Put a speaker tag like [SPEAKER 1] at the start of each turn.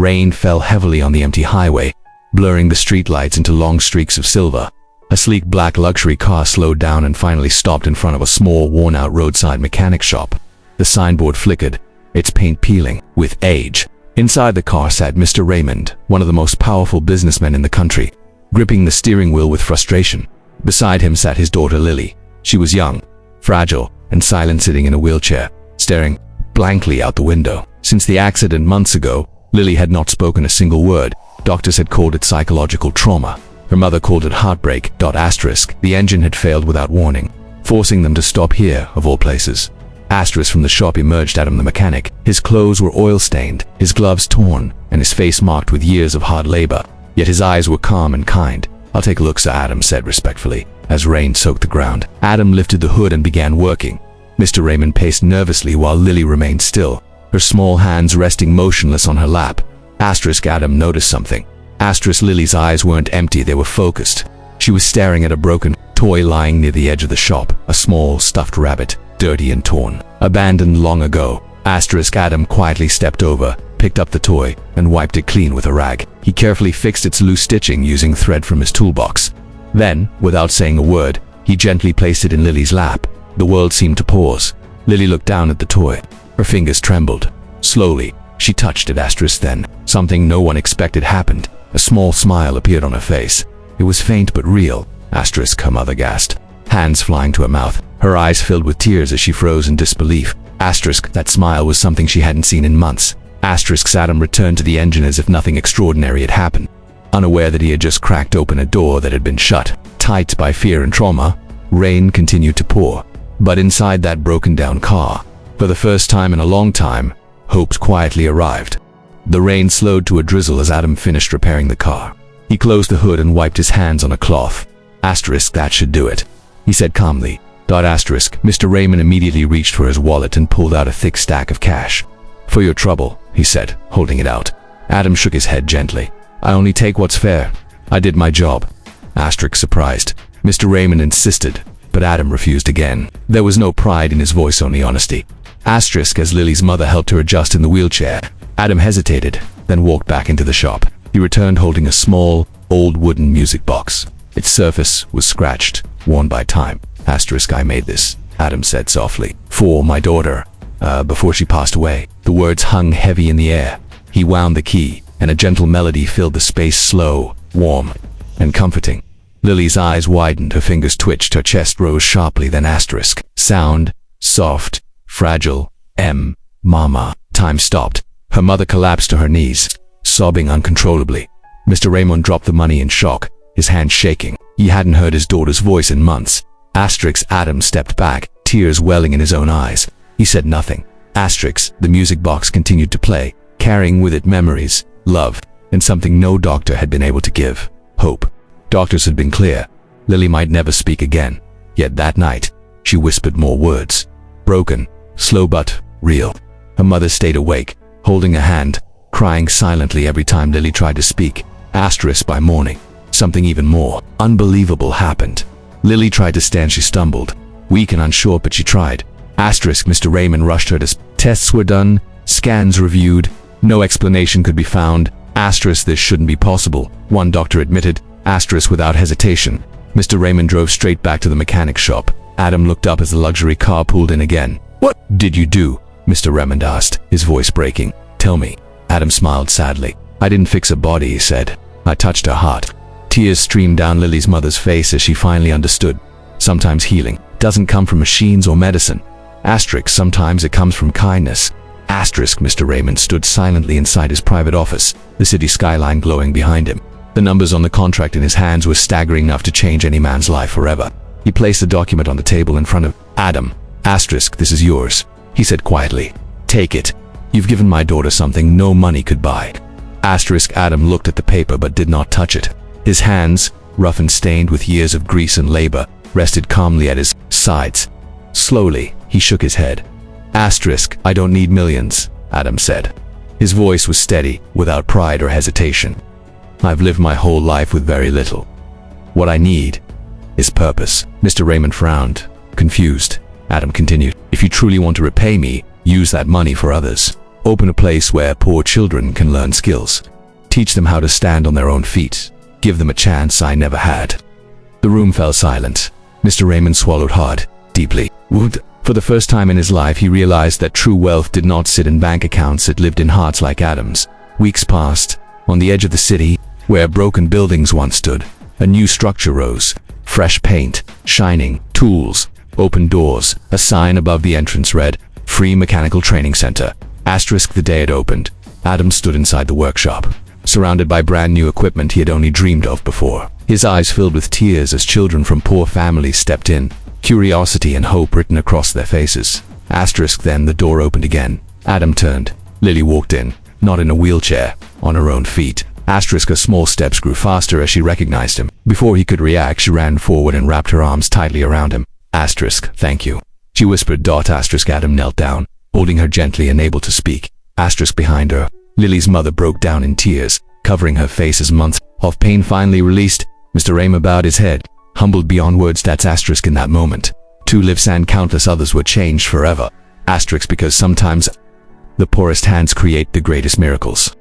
[SPEAKER 1] Rain fell heavily on the empty highway, blurring the streetlights into long streaks of silver. A sleek black luxury car slowed down and finally stopped in front of a small, worn-out roadside mechanic shop. The signboard flickered, its paint peeling with age. Inside the car sat Mr. Raymond, one of the most powerful businessmen in the country, gripping the steering wheel with frustration. Beside him sat his daughter Lily. She was young, fragile, and silent, sitting in a wheelchair, staring blankly out the window. Since the accident months ago, Lily had not spoken a single word. Doctors had called it psychological trauma. Her mother called it heartbreak. The engine had failed without warning, forcing them to stop here, of all places. From the shop emerged Adam the mechanic. His clothes were oil-stained, his gloves torn, and his face marked with years of hard labor. Yet his eyes were calm and kind. "I'll take a look, sir," Adam said respectfully, as rain soaked the ground. Adam lifted the hood and began working. Mr. Raymond paced nervously while Lily remained still, her small hands resting motionless on her lap. Adam noticed something. Lily's eyes weren't empty, they were focused. She was staring at a broken toy lying near the edge of the shop, a small stuffed rabbit, dirty and torn, abandoned long ago. Adam quietly stepped over, picked up the toy, and wiped it clean with a rag. He carefully fixed its loose stitching using thread from his toolbox. Then, without saying a word, he gently placed it in Lily's lap. The world seemed to pause. Lily looked down at the toy. Her fingers trembled. Slowly, she touched it. Then, something no one expected happened. A small smile appeared on her face. It was faint but real. Her mother gasped, hands flying to her mouth. Her eyes filled with tears as she froze in disbelief. That smile was something she hadn't seen in months. Adam returned to the engine as if nothing extraordinary had happened, unaware that he had just cracked open a door that had been shut tight by fear and trauma. Rain continued to pour, but inside that broken-down car, for the first time in a long time, hope quietly arrived. The rain slowed to a drizzle as Adam finished repairing the car. He closed the hood and wiped his hands on a cloth. "That should do it," he said calmly. Mr. Raymond immediately reached for his wallet and pulled out a thick stack of cash. "For your trouble," he said, holding it out. Adam shook his head gently. "I only take what's fair. I did my job." Surprised. Mr. Raymond insisted, but Adam refused again. There was no pride in his voice, only honesty. As Lily's mother helped her adjust in the wheelchair, Adam hesitated, then walked back into the shop. He returned holding a small, old wooden music box. Its surface was scratched, worn by time. "I made this," Adam said softly, "for my daughter, before she passed away." The words hung heavy in the air. He wound the key, and a gentle melody filled the space, slow, warm, and comforting. Lily's eyes widened, her fingers twitched, her chest rose sharply, then sound, soft, fragile, mama. Time stopped. Her mother collapsed to her knees, sobbing uncontrollably. Mr. Raymond dropped the money in shock, his hand shaking. He hadn't heard his daughter's voice in months. Adam stepped back, tears welling in his own eyes. He said nothing. The music box continued to play, carrying with it memories, love, and something no doctor had been able to give: hope. Doctors had been clear. Lily might never speak again. Yet that night, she whispered more words. Broken, slow but real. Her mother stayed awake, holding her hand, crying silently every time Lily tried to speak. By morning, something even more unbelievable happened. Lily tried to stand, she stumbled, weak and unsure, but she tried. Mr. Raymond rushed her to tests were done, scans reviewed, no explanation could be found. This shouldn't be possible, one doctor admitted. Without hesitation, Mr. Raymond drove straight back to the mechanic shop. Adam looked up as the luxury car pulled in again. "What did you do?" Mr. Raymond asked, his voice breaking. "Tell me." Adam smiled sadly. "I didn't fix a body," he said. "I touched her heart." Tears streamed down Lily's mother's face as she finally understood. Sometimes healing doesn't come from machines or medicine. Sometimes it comes from kindness. Mr. Raymond stood silently inside his private office, the city skyline glowing behind him. The numbers on the contract in his hands were staggering enough to change any man's life forever. He placed the document on the table in front of Adam. "This is yours," he said quietly. "Take it. You've given my daughter something no money could buy." Adam looked at the paper but did not touch it. His hands, rough and stained with years of grease and labor, rested calmly at his sides. Slowly, he shook his head. "I don't need millions," Adam said. His voice was steady, without pride or hesitation. "I've lived my whole life with very little. What I need is purpose." Mr. Raymond frowned, confused. Adam continued, "If you truly want to repay me, use that money for others. Open a place where poor children can learn skills. Teach them how to stand on their own feet. Give them a chance I never had." The room fell silent. Mr. Raymond swallowed hard, deeply. For the first time in his life, he realized that true wealth did not sit in bank accounts, it lived in hearts like Adam's. Weeks passed. On the edge of the city, where broken buildings once stood, a new structure rose. Fresh paint, shining, tools, open doors. A sign above the entrance read, "Free Mechanical Training Center." The day it opened, Adam stood inside the workshop, surrounded by brand new equipment he had only dreamed of before. His eyes filled with tears as children from poor families stepped in, curiosity and hope written across their faces. Then the door opened again. Adam turned. Lily walked in, not in a wheelchair, on her own feet. Her small steps grew faster as she recognized him. Before he could react, she ran forward and wrapped her arms tightly around him. "Thank you," she whispered. Adam knelt down, holding her gently and able to speak. Behind her, Lily's mother broke down in tears, covering her face as months of pain finally released. Mr. Raymond bowed his head, humbled beyond words. In that moment, 2 lives and countless others were changed forever. Because sometimes the poorest hands create the greatest miracles.